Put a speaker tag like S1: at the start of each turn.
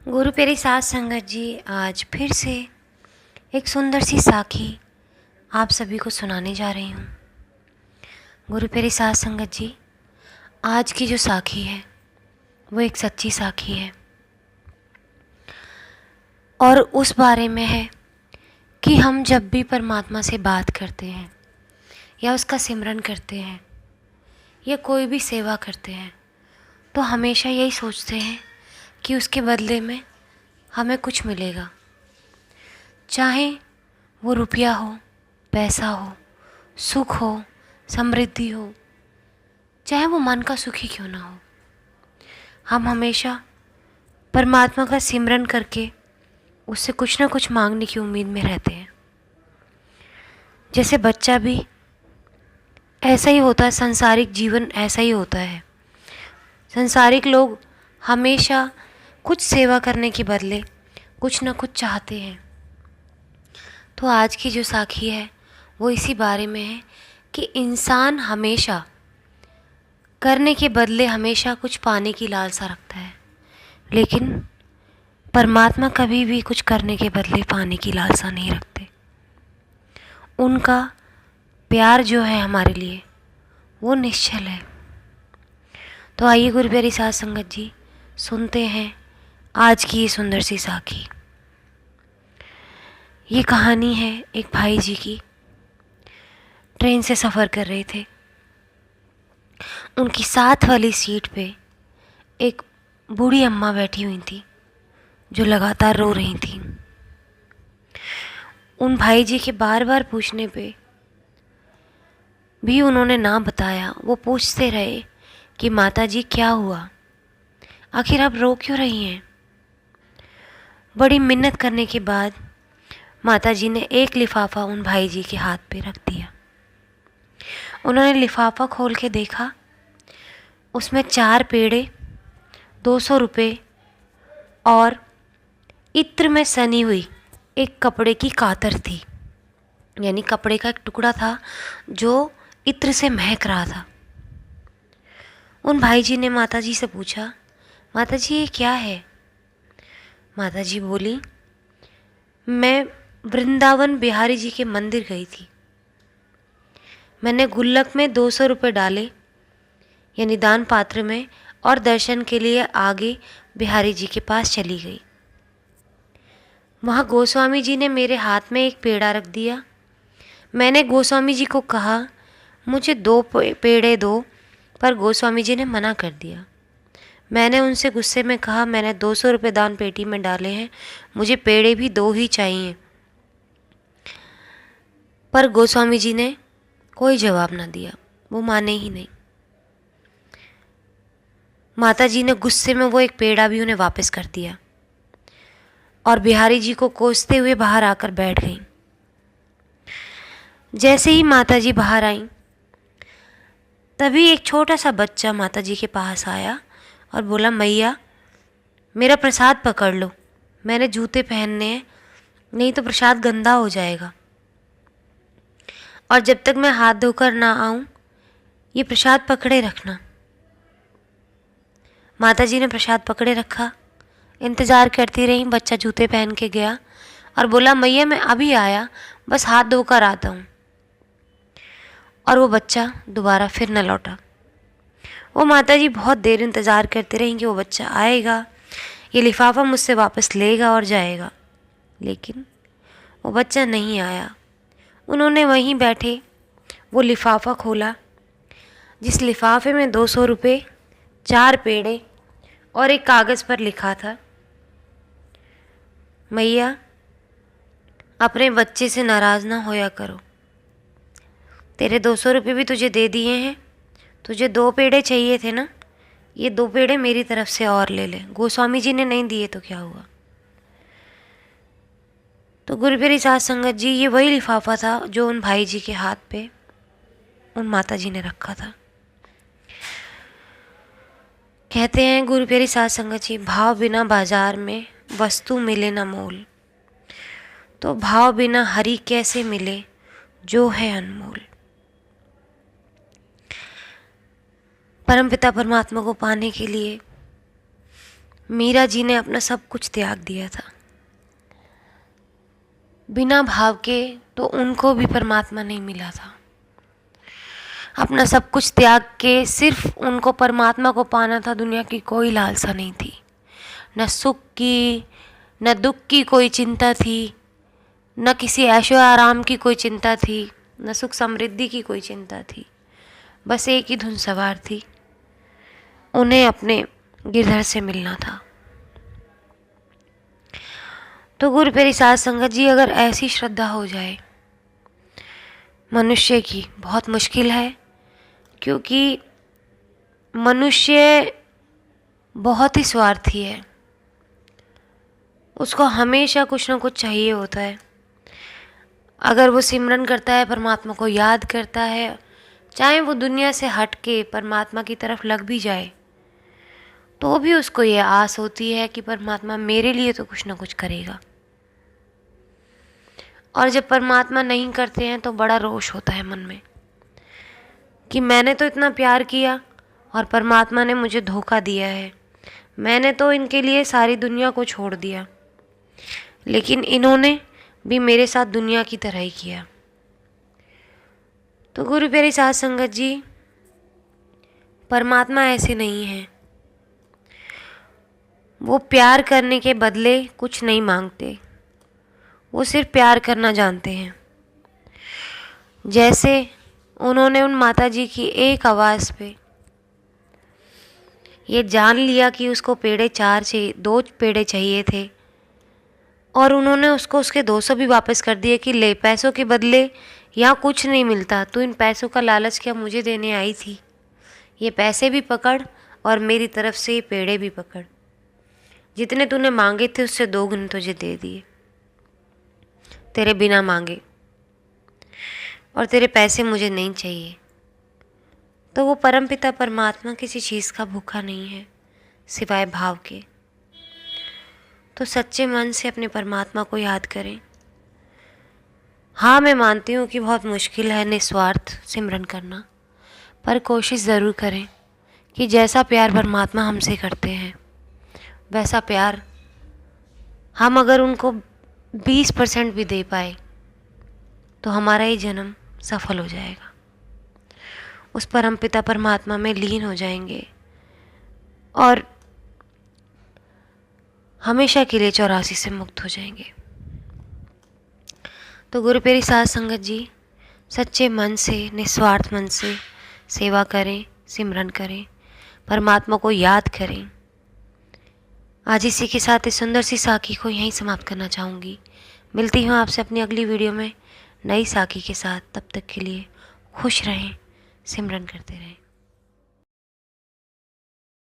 S1: गुरु प्यारी साध संगत जी, आज फिर से एक सुंदर सी साखी आप सभी को सुनाने जा रही हूँ। गुरु प्यारी साध संगत जी, आज की जो साखी है वो एक सच्ची साखी है और उस बारे में है कि हम जब भी परमात्मा से बात करते हैं या उसका सिमरन करते हैं या कोई भी सेवा करते हैं तो हमेशा यही सोचते हैं कि उसके बदले में हमें कुछ मिलेगा, चाहे वो रुपया हो, पैसा हो, सुख हो, समृद्धि हो, चाहे वो मन का सुख ही क्यों ना हो। हम हमेशा परमात्मा का सिमरन करके उससे कुछ ना कुछ मांगने की उम्मीद में रहते हैं। जैसे बच्चा भी ऐसा ही होता है, सांसारिक जीवन ऐसा ही होता है। सांसारिक लोग हमेशा कुछ सेवा करने के बदले कुछ ना कुछ चाहते हैं। तो आज की जो साखी है वो इसी बारे में है कि इंसान हमेशा करने के बदले हमेशा कुछ पाने की लालसा रखता है, लेकिन परमात्मा कभी भी कुछ करने के बदले पाने की लालसा नहीं रखते। उनका प्यार जो है हमारे लिए वो निश्चल है। तो आइए गुरु प्यारी साध संगत जी, सुनते हैं आज की ये सुंदर सी साखी। ये कहानी है एक भाई जी की। ट्रेन से सफ़र कर रहे थे। उनकी साथ वाली सीट पे एक बूढ़ी अम्मा बैठी हुई थी जो लगातार रो रही थी। उन भाई जी के बार बार पूछने पे भी उन्होंने ना बताया। वो पूछते रहे कि माता जी क्या हुआ, आखिर आप रो क्यों रही हैं। बड़ी मिन्नत करने के बाद माता जी ने एक लिफाफा उन भाई जी के हाथ पे रख दिया। उन्होंने लिफाफा खोल के देखा, उसमें 4 पेड़े, 200 रुपये और इत्र में सनी हुई एक कपड़े की कातर थी। यानी कपड़े का एक टुकड़ा था जो इत्र से महक रहा था। उन भाई जी ने माता जी से पूछा, माता जी ये क्या है। माता जी बोली, मैं वृंदावन बिहारी जी के मंदिर गई थी। मैंने गुल्लक में 200 रुपये डाले, यानी दान पात्र में, और दर्शन के लिए आगे बिहारी जी के पास चली गई। वहाँ गोस्वामी जी ने मेरे हाथ में एक पेड़ा रख दिया। मैंने गोस्वामी जी को कहा मुझे 2 पेड़े दो, पर गोस्वामी जी ने मना कर दिया। मैंने उनसे गुस्से में कहा, मैंने 200 रुपये दान पेटी में डाले हैं, मुझे पेड़े भी 2 ही चाहिए। पर गोस्वामी जी ने कोई जवाब ना दिया, वो माने ही नहीं। माता जी ने गुस्से में वो एक पेड़ा भी उन्हें वापस कर दिया और बिहारी जी को कोसते हुए बाहर आकर बैठ गईं। जैसे ही माता जी बाहर आईं, तभी एक छोटा सा बच्चा माता जी के पास आया और बोला, मैया मेरा प्रसाद पकड़ लो, मैंने जूते पहनने हैं, नहीं तो प्रसाद गंदा हो जाएगा, और जब तक मैं हाथ धोकर ना आऊं ये प्रसाद पकड़े रखना। माता जी ने प्रसाद पकड़े रखा, इंतज़ार करती रही। बच्चा जूते पहन के गया और बोला, मैया मैं अभी आया, बस हाथ धोकर आता हूँ। और वो बच्चा दोबारा फिर न लौटा। वो माता जी बहुत देर इंतज़ार करती रही कि वो बच्चा आएगा, ये लिफाफा मुझसे वापस लेगा और जाएगा, लेकिन वो बच्चा नहीं आया। उन्होंने वहीं बैठे वो लिफाफा खोला, जिस लिफाफे में 200 रुपये, 4 पेड़े और एक कागज़ पर लिखा था, मैया अपने बच्चे से नाराज़ ना होया करो, तेरे 200 रुपये भी तुझे दे दिए हैं, तुझे 2 पेड़े चाहिए थे ना, ये 2 पेड़े मेरी तरफ से और ले ले, गोस्वामी जी ने नहीं दिए तो क्या हुआ। तो गुरु प्यारी साध संगत जी, ये वही लिफाफा था जो उन भाई जी के हाथ पे उन माता जी ने रखा था। कहते हैं गुरु प्यारी साध संगत जी, भाव बिना बाजार में वस्तु मिले ना मोल, तो भाव बिना हरि कैसे मिले जो है अनमोल। परमपिता परमात्मा को पाने के लिए मीरा जी ने अपना सब कुछ त्याग दिया था। बिना भाव के तो उनको भी परमात्मा नहीं मिला था। अपना सब कुछ त्याग के सिर्फ उनको परमात्मा को पाना था। दुनिया की कोई लालसा नहीं थी, न सुख की न दुख की कोई चिंता थी, न किसी ऐशो आराम की कोई चिंता थी, न सुख समृद्धि की कोई चिंता थी। बस एक ही धुन सवार थी, उन्हें अपने गिरधर से मिलना था। तो गुरु प्यारी साध संगत जी, अगर ऐसी श्रद्धा हो जाए मनुष्य की, बहुत मुश्किल है, क्योंकि मनुष्य बहुत ही स्वार्थी है। उसको हमेशा कुछ ना कुछ चाहिए होता है। अगर वो सिमरन करता है, परमात्मा को याद करता है, चाहे वो दुनिया से हट के परमात्मा की तरफ लग भी जाए, तो भी उसको ये आस होती है कि परमात्मा मेरे लिए तो कुछ ना कुछ करेगा। और जब परमात्मा नहीं करते हैं तो बड़ा रोष होता है मन में कि मैंने तो इतना प्यार किया और परमात्मा ने मुझे धोखा दिया है। मैंने तो इनके लिए सारी दुनिया को छोड़ दिया, लेकिन इन्होंने भी मेरे साथ दुनिया की तरह ही किया। तो गुरु प्यारी साध संगत जी, परमात्मा ऐसे नहीं है। वो प्यार करने के बदले कुछ नहीं मांगते, वो सिर्फ प्यार करना जानते हैं। जैसे उन्होंने उन माता जी की एक आवाज़ पे ये जान लिया कि उसको पेड़े 2 पेड़े चाहिए थे, और उन्होंने उसको उसके 200 भी वापस कर दिए कि ले, पैसों के बदले यहाँ कुछ नहीं मिलता, तू इन पैसों का लालच क्या मुझे देने आई थी? ये पैसे भी पकड़ और मेरी तरफ से ये पेड़े भी पकड़। जितने तूने मांगे थे उससे 2 गुना तुझे दे दिए, तेरे बिना मांगे, और तेरे पैसे मुझे नहीं चाहिए। तो वो परमपिता परमात्मा किसी चीज़ का भूखा नहीं है सिवाय भाव के। तो सच्चे मन से अपने परमात्मा को याद करें। हाँ, मैं मानती हूँ कि बहुत मुश्किल है निस्वार्थ सिमरन करना, पर कोशिश ज़रूर करें कि जैसा प्यार परमात्मा हमसे करते हैं वैसा प्यार हम अगर उनको 20% भी दे पाए तो हमारा ये जन्म सफल हो जाएगा। उस परमपिता परमात्मा में लीन हो जाएंगे और हमेशा के लिए 84 से मुक्त हो जाएंगे। तो गुरु प्यारी साध संगत जी, सच्चे मन से, निस्वार्थ मन से सेवा करें, सिमरन करें, परमात्मा को याद करें। आज इसी के साथ इस सुंदर सी साखी को यहीं समाप्त करना चाहूँगी। मिलती हूँ आपसे अपनी अगली वीडियो में नई साखी के साथ। तब तक के लिए खुश रहें, सिमरन करते रहें।